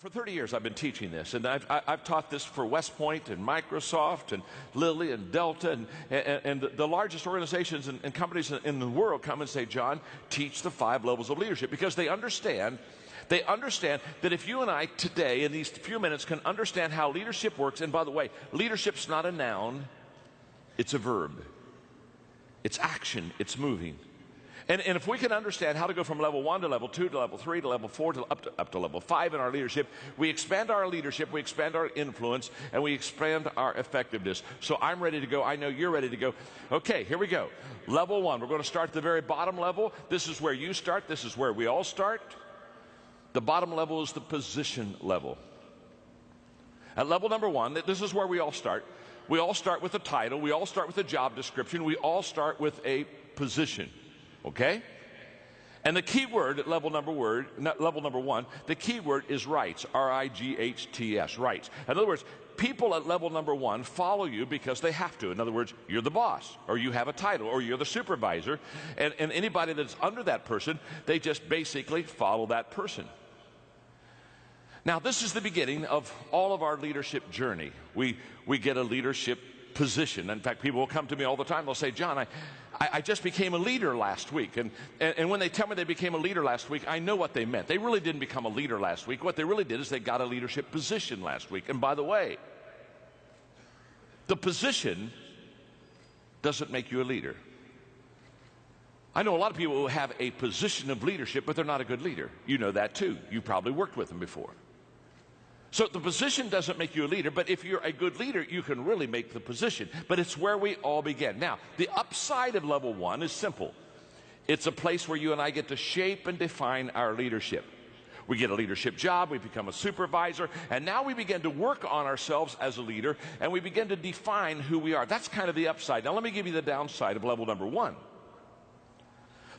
For 30 years, I've been teaching this, and I've taught this for West Point and Microsoft and Lilly and Delta, and the largest organizations and companies in the world come and say, John, teach the 5 levels of leadership, because they understand that if you and I today, in these few minutes, can understand how leadership works, and by the way, leadership's not a noun, it's a verb. It's action, it's moving. And if we can understand how to go from level 1 to level 2 to level 3 to level 4 to up to level 5 in our leadership, we expand our leadership, we expand our influence, and we expand our effectiveness. So I'm ready to go. I know you're ready to go. Okay, here we go. Level 1. We're going to start at the very bottom level. This is where you start. This is where we all start. The bottom level is the position level. At level number 1, this is where we all start. We all start with a title. We all start with a job description. We all start with a position. Okay? And the key word at level number 1, the key word is rights, R-I-G-H-T-S, rights. In other words, people at level number 1 follow you because they have to. In other words, you're the boss, or you have a title, or you're the supervisor, and anybody that's under that person, they just basically follow that person. Now, this is the beginning of all of our leadership journey. We get a leadership position. In fact, people will come to me all the time. They'll say, John, I just became a leader last week. And when they tell me they became a leader last week, I know what they meant. They really didn't become a leader last week. What they really did is they got a leadership position last week. And by the way, the position doesn't make you a leader. I know a lot of people who have a position of leadership, but they're not a good leader. You know that too. You probably worked with them before. So the position doesn't make you a leader, but if you're a good leader, you can really make the position. But it's where we all begin. Now, the upside of level 1 is simple. It's a place where you and I get to shape and define our leadership. We get a leadership job, we become a supervisor, and now we begin to work on ourselves as a leader, and we begin to define who we are. That's kind of the upside. Now, let me give you the downside of level number 1.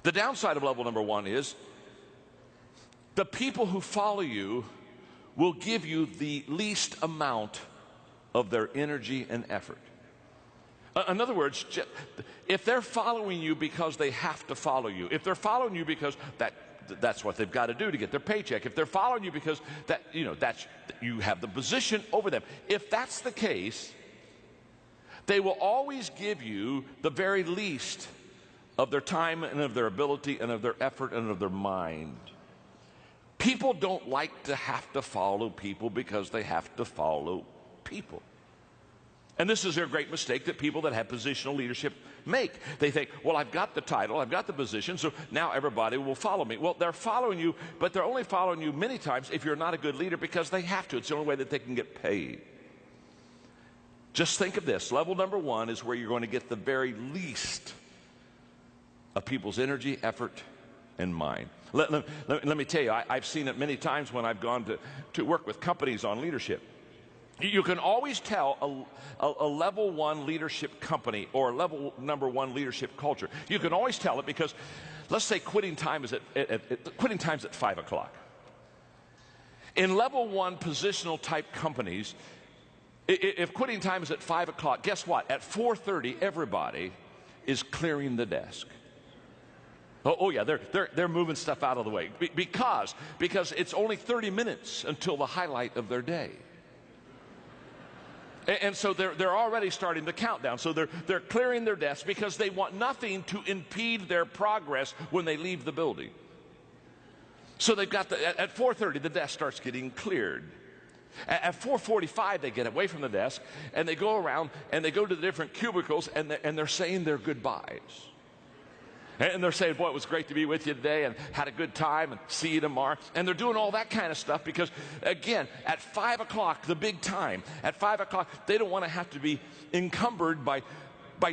The downside of level number 1 is the people who follow you will give you the least amount of their energy and effort. In other words, if they're following you because they have to follow you, if they're following you because that's what they've got to do to get their paycheck, if they're following you because you have the position over them, if that's the case, they will always give you the very least of their time and of their ability and of their effort and of their mind. People don't like to have to follow people because they have to follow people. And this is a great mistake that people that have positional leadership make. They think, well, I've got the title, I've got the position, so now everybody will follow me. Well, they're following you, but they're only following you many times if you're not a good leader because they have to. It's the only way that they can get paid. Just think of this. Level number 1 is where you're going to get the very least of people's energy, effort, and mind. Let me tell you, I've seen it many times when I've gone to work with companies on leadership. You can always tell a level 1 leadership company or a level number 1 leadership culture. You can always tell it because, let's say quitting time's at 5 o'clock. In level 1 positional type companies, if quitting time is at 5 o'clock, guess what? At 4:30, everybody is clearing the desk. Oh yeah, they're moving stuff out of the way because it's only 30 minutes until the highlight of their day. And so they're already starting the countdown. So they're clearing their desks because they want nothing to impede their progress when they leave the building. So they've got at 4:30 the desk starts getting cleared. At 4:45 they get away from the desk and they go around and they go to the different cubicles and they're saying their goodbyes. And they're saying, boy, it was great to be with you today and had a good time and see you tomorrow. And they're doing all that kind of stuff because, again, at 5 o'clock, the big time, at 5 o'clock, they don't want to have to be encumbered by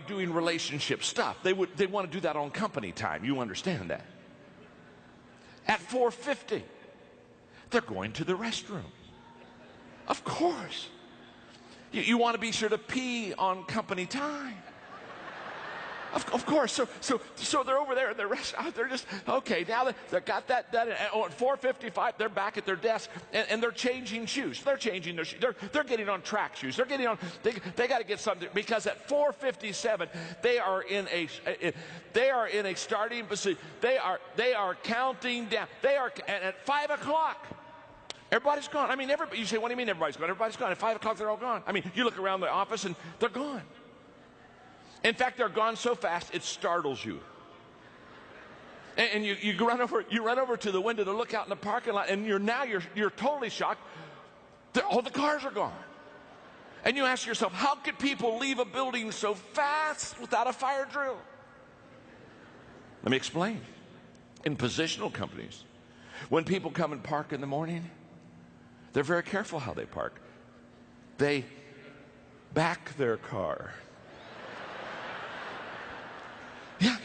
doing relationship stuff. They want to do that on company time. You understand that. At 4:50, they're going to the restroom. Of course. You want to be sure to pee on company time. Of course, so they're over there in the restaurant. They're just, okay, now they've got that done. And at 4:55, they're back at their desk, and they're changing shoes. They're changing their shoes. They're getting on track shoes. They're getting on, they got to get something, because at 4:57, they are in a starting position. They are counting down. And at 5 o'clock, Everybody's gone. I mean, you say, what do you mean everybody's gone? Everybody's gone. At 5 o'clock, they're all gone. I mean, you look around the office and they're gone. In fact, they're gone so fast, it startles you. And you run over to the window to look out in the parking lot, and you're totally shocked that all the cars are gone. And you ask yourself, how could people leave a building so fast without a fire drill? Let me explain. In positional companies, when people come and park in the morning, they're very careful how they park. They back their car. Yeah.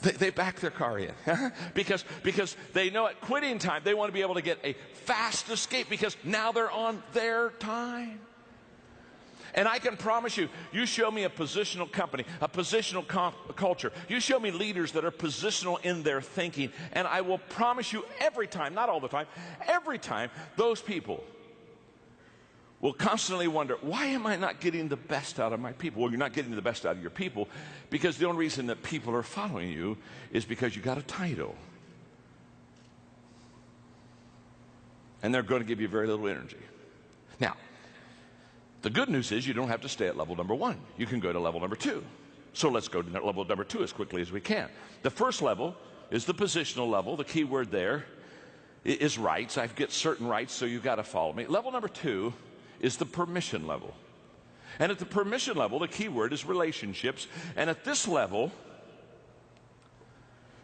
They back their car in because they know at quitting time they want to be able to get a fast escape because now they're on their time. And I can promise you, you show me a positional company, a positional culture. You show me leaders that are positional in their thinking, and I will promise you every time, not all the time, every time, those people will constantly wonder, why am I not getting the best out of my people? Well, you're not getting the best out of your people because the only reason that people are following you is because you got a title. And they're going to give you very little energy. Now, the good news is you don't have to stay at level number 1. You can go to level number 2. So let's go to level number 2 as quickly as we can. The first level is the positional level. The key word there is rights. I get certain rights, so you've got to follow me. Level number 2 is the permission level. And at the permission level, the key word is relationships. And at this level,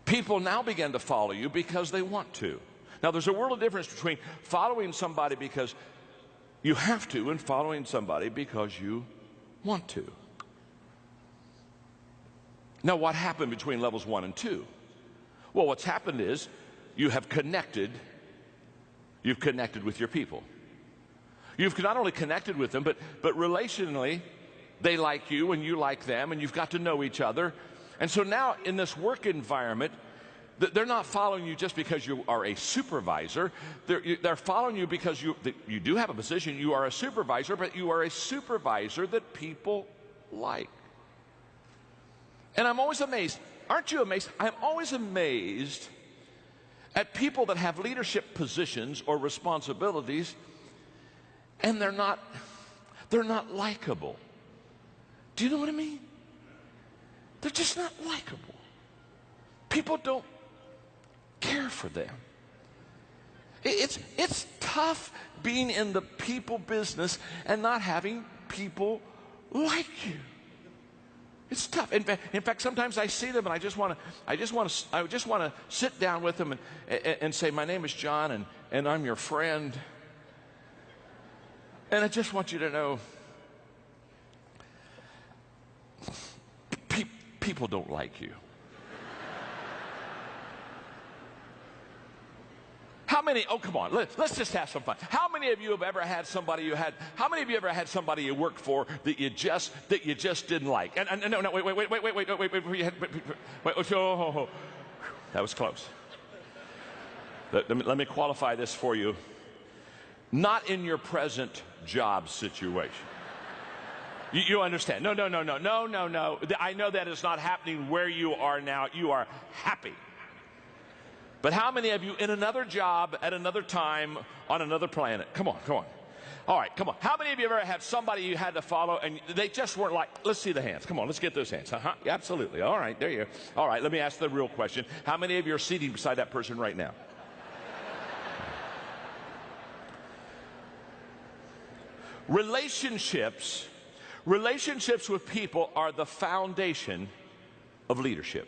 people now begin to follow you because they want to. Now, there's a world of difference between following somebody because you have to and following somebody because you want to. Now, what happened between levels 1 and 2? Well, what's happened is you've connected with your people. You've not only connected with them, but relationally, they like you and you like them, and you've got to know each other. And so now in this work environment, they're not following you just because you are a supervisor. They're following you because you do have a position. You are a supervisor, but you are a supervisor that people like. And I'm always amazed. Aren't you amazed? I'm always amazed at people that have leadership positions or responsibilities, and they're not likable. Do you know what I mean? They're just not likable. People don't care for them. It's tough being in the people business and not having people like you. It's tough. In fact, sometimes I see them and I just want to sit down with them and say, my name is John and I'm your friend. And I just want you to know, people don't like you. How many, oh come on, let's just have some fun. How many of you have ever had somebody you worked for that you just didn't like? And no, wait, oh, that was close. Let me qualify this for you. Not in your present job situation. You understand? No. I know that is not happening where you are now. You are happy. But how many of you in another job at another time on another planet? Come on. All right, come on. How many of you ever had somebody you had to follow and they just weren't like, let's see the hands. Come on, let's get those hands. Yeah, absolutely. All right, there you go. All right, let me ask the real question. How many of you are sitting beside that person right now? Relationships with people are the foundation of leadership.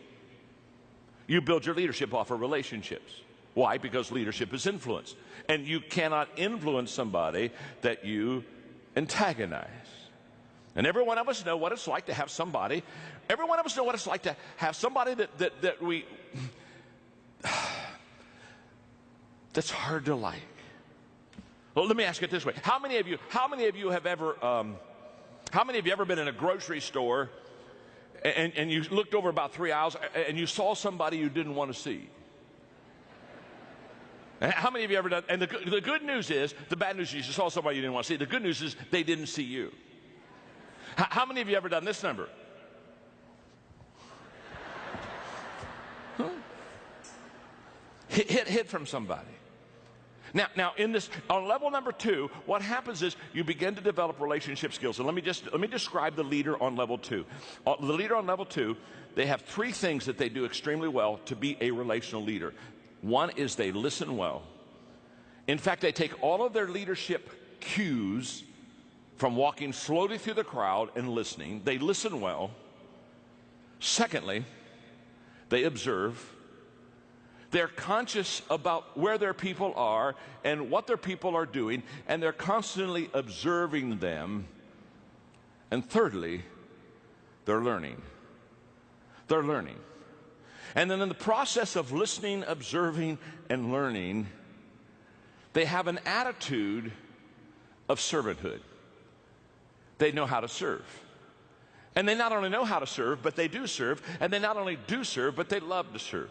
You build your leadership off of relationships. Why? Because leadership is influence. And you cannot influence somebody that you antagonize. And every one of us know what it's like to have somebody. Every one of us know what it's like to have somebody that we that's hard to like. Well, let me ask it this way: How many of you have ever been in a grocery store and you looked over about 3 aisles and you saw somebody you didn't want to see? And how many of you ever done? And the good news is, the bad news is you saw somebody you didn't want to see. The good news is they didn't see you. How many of you ever done this number? Hit from somebody. Now, in this, on level number 2, what happens is you begin to develop relationship skills. And let me describe the leader on level 2. The leader on level 2, they have 3 things that they do extremely well to be a relational leader. One is they listen well. In fact, they take all of their leadership cues from walking slowly through the crowd and listening. They listen well. Secondly, they observe. They're conscious about where their people are and what their people are doing, and they're constantly observing them. And thirdly, they're learning. They're learning. And then in the process of listening, observing, and learning, they have an attitude of servanthood. They know how to serve. And they not only know how to serve, but they do serve. And they not only do serve, but they love to serve.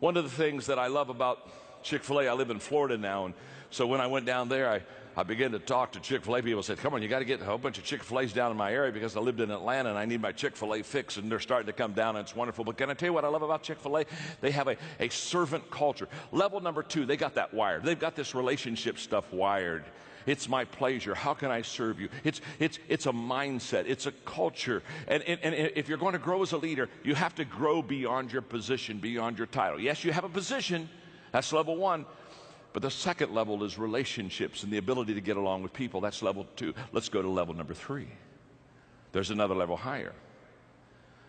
One of the things that I love about Chick-fil-A, I live in Florida now, and so when I went down there, I began to talk to Chick-fil-A. People said, come on, you got to get a whole bunch of Chick-fil-A's down in my area because I lived in Atlanta and I need my Chick-fil-A fix, and they're starting to come down, and it's wonderful. But can I tell you what I love about Chick-fil-A? They have a servant culture. Level number 2, they got that wired. They've got this relationship stuff wired. It's my pleasure. How can I serve you? It's a mindset. It's a culture. And if you're going to grow as a leader, you have to grow beyond your position, beyond your title. Yes, you have a position. That's level 1. But the second level is relationships and the ability to get along with people. That's level 2. Let's go to level number 3. There's another level higher.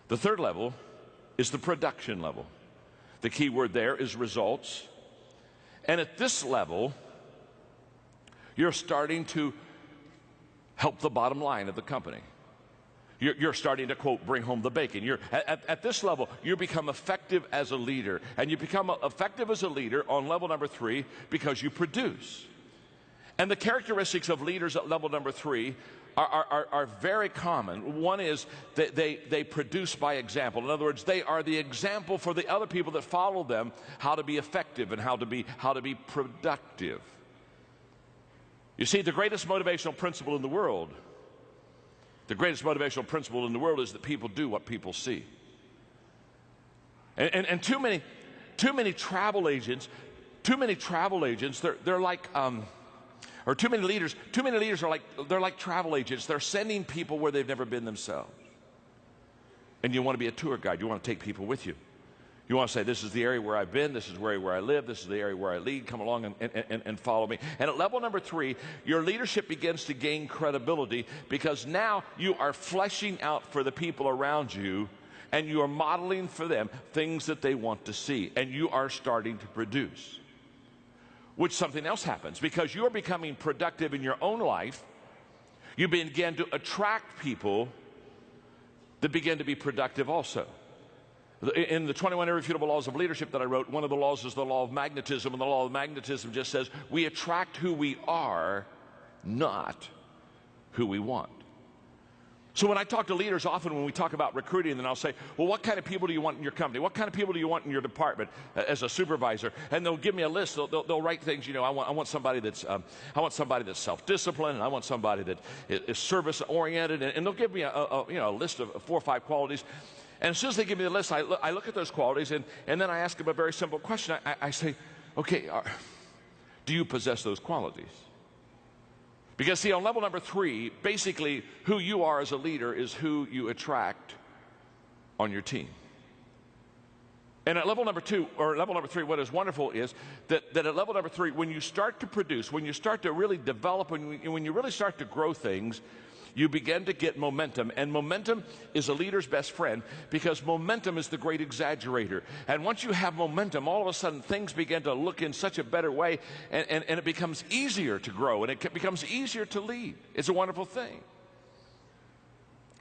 The third level is the production level. The key word there is results. And at this level, you're starting to help the bottom line of the company. You're starting to, quote, bring home the bacon. You're at this level, you become effective as a leader. And you become effective as a leader on level number 3 because you produce. And the characteristics of leaders at level number 3 are very common. One is that they produce by example. In other words, they are the example for the other people that follow them how to be effective and how to be productive. You see, the greatest motivational principle in the world is that people do what people see. And too many travel agents, they're like, or too many leaders are like travel agents. They're sending people where they've never been themselves. And you want to be a tour guide. You want to take people with you. You want to say, this is the area where I've been, this is where I live, this is the area where I lead, come along and follow me. And at level number 3, your leadership begins to gain credibility because now you are fleshing out for the people around you and you are modeling for them things that they want to see, and you are starting to produce. Which something else happens because you're becoming productive in your own life. You begin to attract people that begin to be productive also. In the 21 Irrefutable Laws of Leadership that I wrote, one of the laws is the law of magnetism, and the law of magnetism just says we attract who we are, not who we want. So when I talk to leaders, often when we talk about recruiting, then I'll say, well, what kind of people do you want in your company? What kind of people do you want in your department as a supervisor? And they'll give me a list. They'll write things, you know, I want somebody that's self-disciplined, and I want somebody that is service-oriented, and they'll give me a list of 4 or 5 qualities. And as soon as they give me the list, I look at those qualities, and then I ask them a very simple question. I say, okay, do you possess those qualities? Because, see, on level number 3, basically who you are as a leader is who you attract on your team. And at level number 2, or level number 3, what is wonderful is that at level number 3, when you start to produce, when you start to really develop, when you really start to grow things, you begin to get momentum. And momentum is a leader's best friend because momentum is the great exaggerator. And once you have momentum, all of a sudden things begin to look in such a better way, and it becomes easier to grow, and it becomes easier to lead. It's a wonderful thing.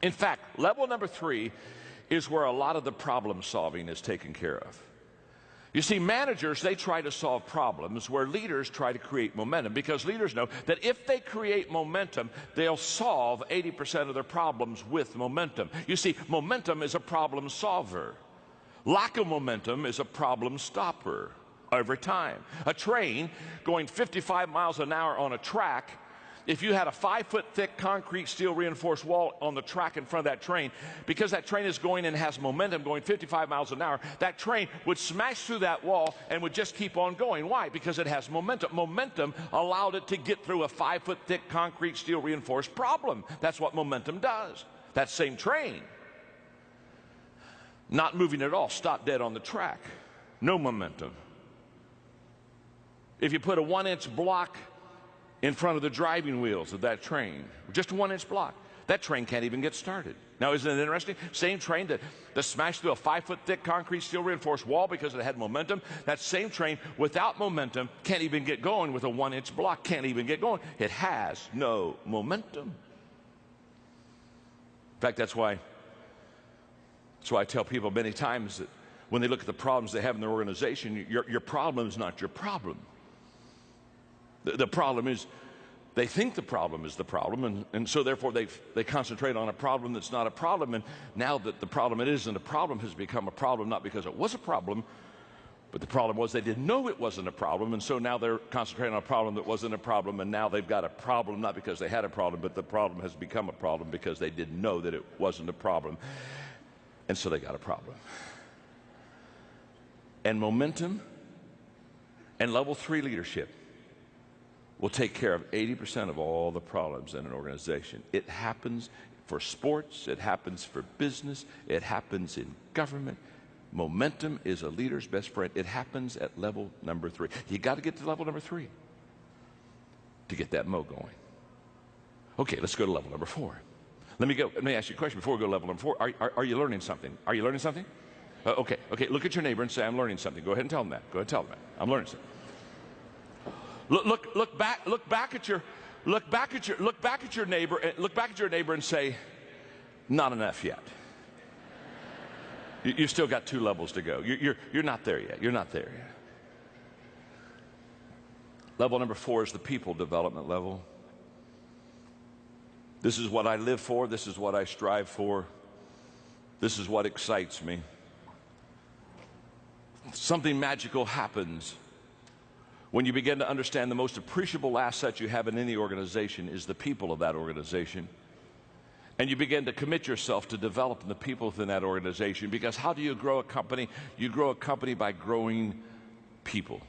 In fact, level number 3 is where a lot of the problem solving is taken care of. You see, managers, they try to solve problems where leaders try to create momentum, because leaders know that if they create momentum, they'll solve 80% of their problems with momentum. You see, momentum is a problem solver. Lack of momentum is a problem stopper every time. A train going 55 miles an hour on a track If you had a 5-foot thick concrete steel reinforced wall on the track in front of that train, because that train is going and has momentum going 55 miles an hour, that train would smash through that wall and would just keep on going. Why? Because it has momentum. Momentum allowed it to get through a 5-foot thick concrete steel reinforced problem. That's what momentum does. That same train, not moving at all, stopped dead on the track. No momentum. If you put a 1-inch block in front of the driving wheels of that train, just a 1-inch block, that train can't even get started. Now, isn't it interesting? Same train that smashed through a 5-foot thick concrete steel reinforced wall because it had momentum. That same train without momentum can't even get going with a 1-inch block, can't even get going. It has no momentum. In fact, that's why I tell people many times that when they look at the problems they have in their organization, your problem is not your problem. The problem is they think the problem is the problem, and so therefore they concentrate on a problem that's not a problem, and now that the problem it isn't a problem has become a problem, not because it was a problem, but the problem was they didn't know it wasn't a problem, and so now they're concentrating on a problem that wasn't a problem, and now they've got a problem not because they had a problem, but the problem has become a problem because they didn't know that it wasn't a problem, and so they got a problem. And momentum and level 3 leadership will take care of 80% of all the problems in an organization. It happens for sports, it happens for business, it happens in government. Momentum is a leader's best friend. It happens at level number 3. You got to get to level number 3 to get that mo going. Okay, let's go to level number 4. Let me ask you a question before we go to level number 4. Are you learning something? Are you learning something? Okay, look at your neighbor and say, I'm learning something. Go ahead and tell them that. Go ahead and tell them that. I'm learning something. Look back at your neighbor and say, not enough yet. You still got 2 levels to go. You're not there yet. You're not there yet. Level number 4 is the people development level. This is what I live for. This is what I strive for. This is what excites me. Something magical happens when you begin to understand the most appreciable asset you have in any organization is the people of that organization. And you begin to commit yourself to developing the people within that organization. Because how do you grow a company? You grow a company by growing people.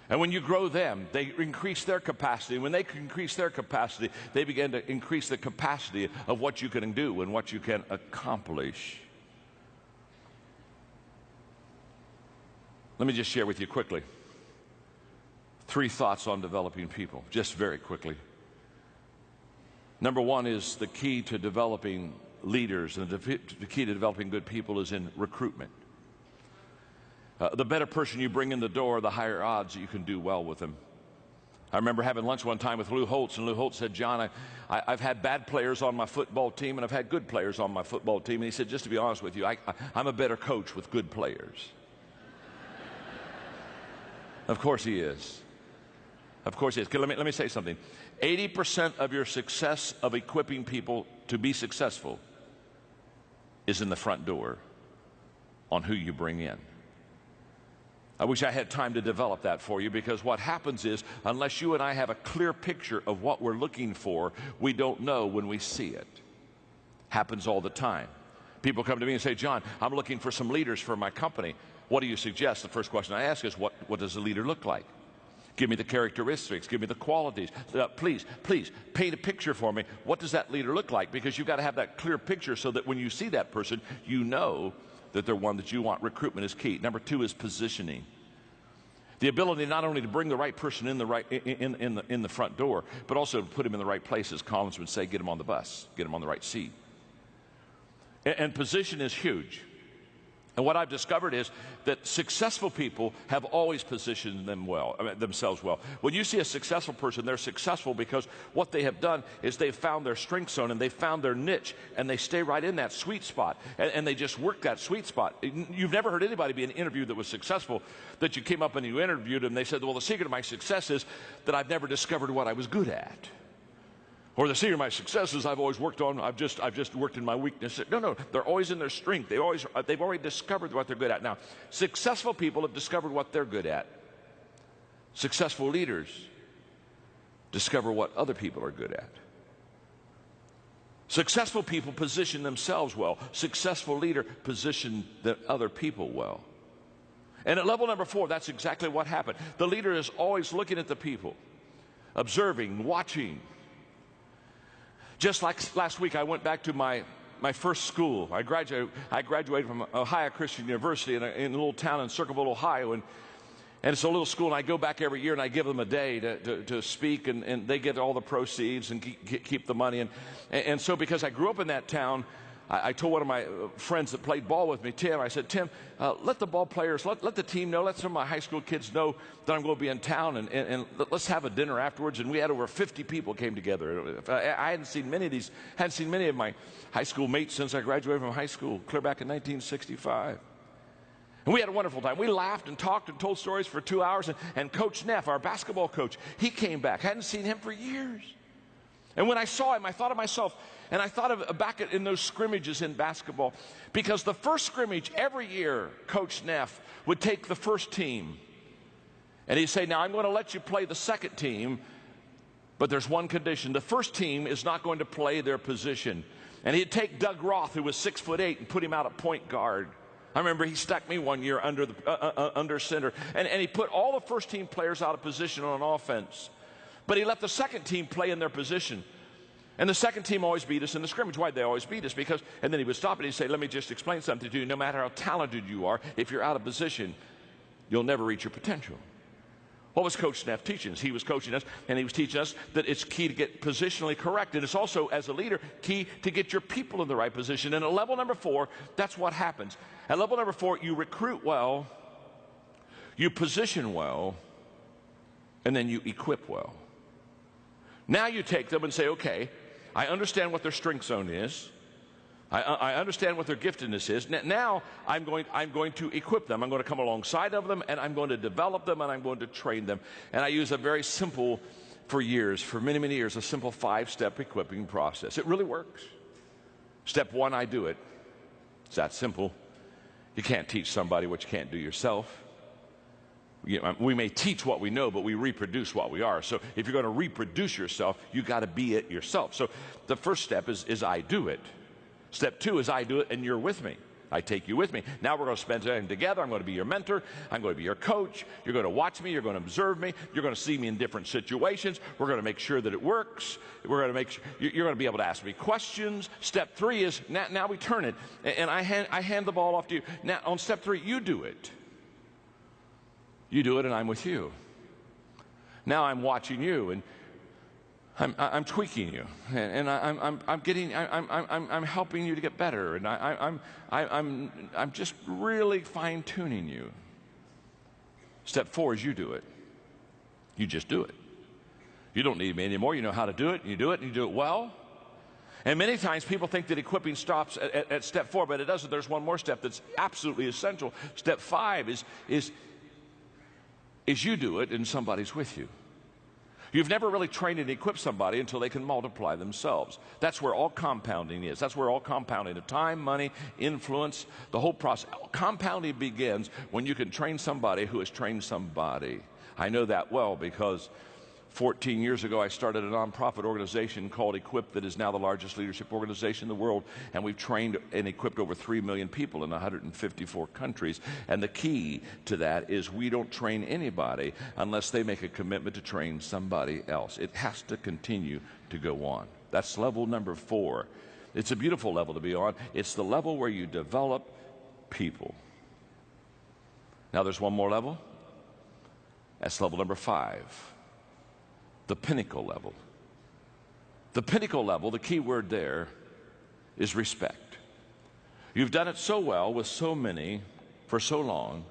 And when you grow them, they increase their capacity. When they increase their capacity, they begin to increase the capacity of what you can do and what you can accomplish. Let me just share with you quickly 3 thoughts on developing people, just very quickly. Number 1 is the key to developing leaders, and the key to developing good people is in recruitment. The better person you bring in the door, the higher odds that you can do well with them. I remember having lunch one time with Lou Holtz, and Lou Holtz said, John, I've had bad players on my football team, and I've had good players on my football team. And he said, just to be honest with you, I'm a better coach with good players. Of course he is. Of course he is. Let me say something. 80% of your success of equipping people to be successful is in the front door on who you bring in. I wish I had time to develop that for you, because what happens is, unless you and I have a clear picture of what we're looking for, we don't know when we see it. Happens all the time. People come to me and say, John, I'm looking for some leaders for my company. What do you suggest? The first question I ask is, what does a leader look like? Give me the characteristics. Give me the qualities. Please paint a picture for me. What does that leader look like? Because you've got to have that clear picture so that when you see that person, you know that they're one that you want. Recruitment is key. Number 2 is positioning. The ability not only to bring the right person in the front door, but also to put him in the right places. Collins would say, get him on the bus, get him on the right seat. And position is huge. And what I've discovered is that successful people have always positioned themselves well. When you see a successful person, they're successful because what they have done is they've found their strength zone and they've found their niche, and they stay right in that sweet spot, and they just work that sweet spot. You've never heard anybody be in an interview that was successful that you came up and you interviewed them and they said, well, the secret of my success is that I've never discovered what I was good at. Or the secret of my success is I've always worked on, I've just worked in my weakness. No, they're always in their strength. They've already discovered what they're good at. Now, successful people have discovered what they're good at. Successful leaders Discover what other people are good at. Successful people position themselves well. Successful leader position the other people well. And at level number 4, that's exactly what happened. The leader is always looking at the people, observing, watching. Just like last week, I went back to my first school. I graduated from Ohio Christian University in a little town in Circleville, Ohio, and it's a little school, and I go back every year, and I give them a day to speak, and they get all the proceeds and keep the money. And so because I grew up in that town, I told one of my friends that played ball with me, Tim, I said, Tim, let the ball players, let the team know, let some of my high school kids know that I'm going to be in town, and let's have a dinner afterwards. And we had over 50 people came together. I hadn't seen many of my high school mates since I graduated from high school, clear back in 1965. And we had a wonderful time. We laughed and talked and told stories for 2 hours. And Coach Neff, our basketball coach, he came back. Hadn't seen him for years. And when I saw him, I thought of myself, and I thought of back in those scrimmages in basketball. Because the first scrimmage, every year, Coach Neff would take the first team. And he'd say, now I'm going to let you play the second team, but there's one condition. The first team is not going to play their position. And he'd take Doug Roth, who was 6'8", and put him out at point guard. I remember he stuck me one year under center, and he put all the first team players out of position on offense. But he let the second team play in their position. And the second team always beat us in the scrimmage. Why'd they always beat us? Because, and then he would stop and he'd say, let me just explain something to you. No matter how talented you are, if you're out of position, you'll never reach your potential. What was Coach Neff teaching us? He was coaching us, and he was teaching us that it's key to get positionally correct. And it's also, as a leader, key to get your people in the right position. And at level number 4, that's what happens. At level number 4, you recruit well, you position well, and then you equip well. Now you take them and say, okay, I understand what their strength zone is. I understand what their giftedness is. Now I'm going to equip them. I'm going to come alongside of them, and I'm going to develop them, and I'm going to train them. And I use a very simple, for many, many years, a simple 5-step equipping process. It really works. Step 1, I do it. It's that simple. You can't teach somebody what you can't do yourself. We may teach what we know, but we reproduce what we are. So if you're going to reproduce yourself, you got to be it yourself. So the first step is I do it. Step 2 is I do it and you're with me. I take you with me. Now we're going to spend time together. I'm going to be your mentor. I'm going to be your coach. You're going to watch me. You're going to observe me. You're going to see me in different situations. We're going to make sure that it works. We're going to make sure you're going to be able to ask me questions. Step 3 is now we turn it, and I hand the ball off to you. Now on step 3, you do it. You do it, and I'm with you. Now I'm watching you, and I'm tweaking you, and I'm helping you to get better, and I'm just really fine tuning you. Step 4 is you do it. You just do it. You don't need me anymore. You know how to do it. And you do it, and you do it well. And many times people think that equipping stops at step 4, but it doesn't. There's one more step that's absolutely essential. Step 5 is you do it, and somebody's with you. You've never really trained and equipped somebody until they can multiply themselves. That's where all compounding is. That's where all compounding of time, money, influence, the whole process. Compounding begins when you can train somebody who has trained somebody. I know that well because 14 years ago I started a nonprofit organization called Equip that is now the largest leadership organization in the world, and we've trained and equipped over 3 million people in 154 countries. And the key to that is we don't train anybody unless they make a commitment to train somebody else. It has to continue to go on. That's level number 4. It's a beautiful level to be on. It's the level where you develop people. Now there's one more level. That's level number 5. The pinnacle level. The pinnacle level, the key word there is respect. You've done it so well with so many for so long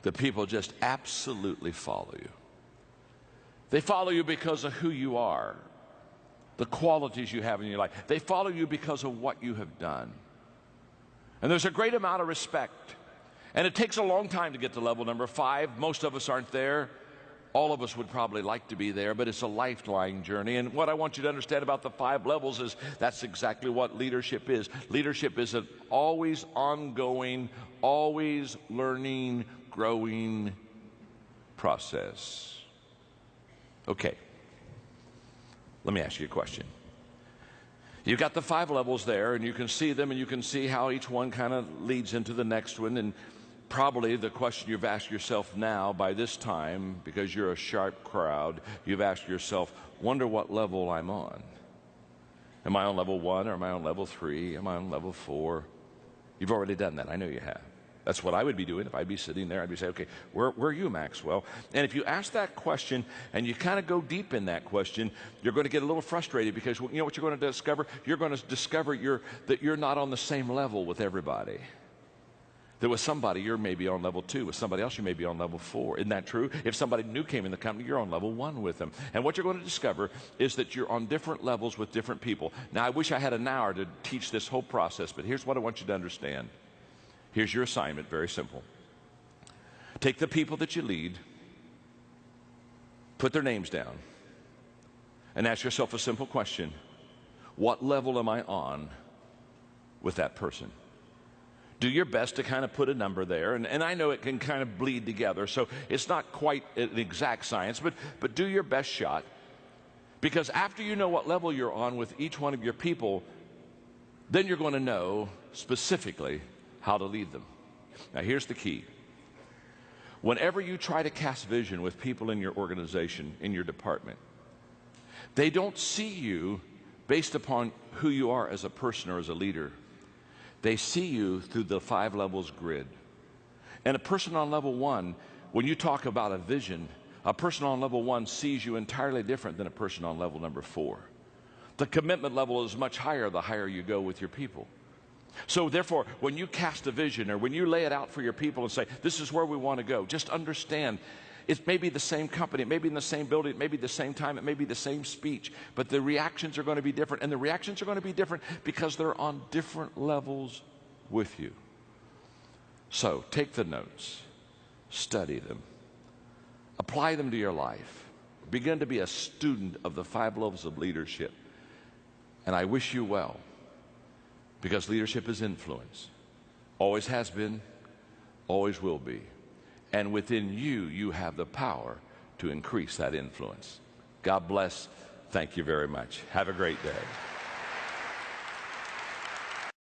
that people just absolutely follow you. They follow you because of who you are, the qualities you have in your life. They follow you because of what you have done. And there's a great amount of respect. And it takes a long time to get to level number 5. Most of us aren't there. All of us would probably like to be there, but it's a lifelong journey. And what I want you to understand about the 5 levels is that's exactly what leadership is. Leadership is an always ongoing, always learning, growing process. Okay, let me ask you a question. You've got the 5 levels there, and you can see them, and you can see how each one kind of leads into the next one. And probably the question you've asked yourself now by this time, because you're a sharp crowd, you've asked yourself, wonder what level I'm on. Am I on level 1, or am I on level 3? Am I on level 4? You've already done that. I know you have. That's what I would be doing if I'd be sitting there. I'd be saying, okay, where are you, Maxwell? And if you ask that question and you kind of go deep in that question, you're going to get a little frustrated, because you know what you're going to discover? You're going to discover that you're not on the same level with everybody. That with somebody, you're maybe on level 2. With somebody else, you may be on level 4. Isn't that true? If somebody new came in the company, you're on level 1 with them. And what you're going to discover is that you're on different levels with different people. Now, I wish I had an hour to teach this whole process, but here's what I want you to understand. Here's your assignment, very simple. Take the people that you lead, put their names down, and ask yourself a simple question. What level am I on with that person? Do your best to kind of put a number there, and I know it can kind of bleed together, so it's not quite an exact science, but do your best shot, because after you know what level you're on with each one of your people, then you're going to know specifically how to lead them. Now, here's the key. Whenever you try to cast vision with people in your organization, in your department, they don't see you based upon who you are as a person or as a leader. They see you through the 5 levels grid. And a person on level 1, when you talk about a vision, a person on level 1 sees you entirely different than a person on level number 4. The commitment level is much higher the higher you go with your people. So therefore, when you cast a vision, or when you lay it out for your people and say, this is where we want to go, just understand it may be the same company, it may be in the same building, it may be the same time, it may be the same speech, but the reactions are going to be different. And the reactions are going to be different because they're on different levels with you. So take the notes, study them, apply them to your life, begin to be a student of the 5 levels of leadership. And I wish you well. Because leadership is influence. Always has been, always will be. And within you, you have the power to increase that influence. God bless. Thank you very much. Have a great day.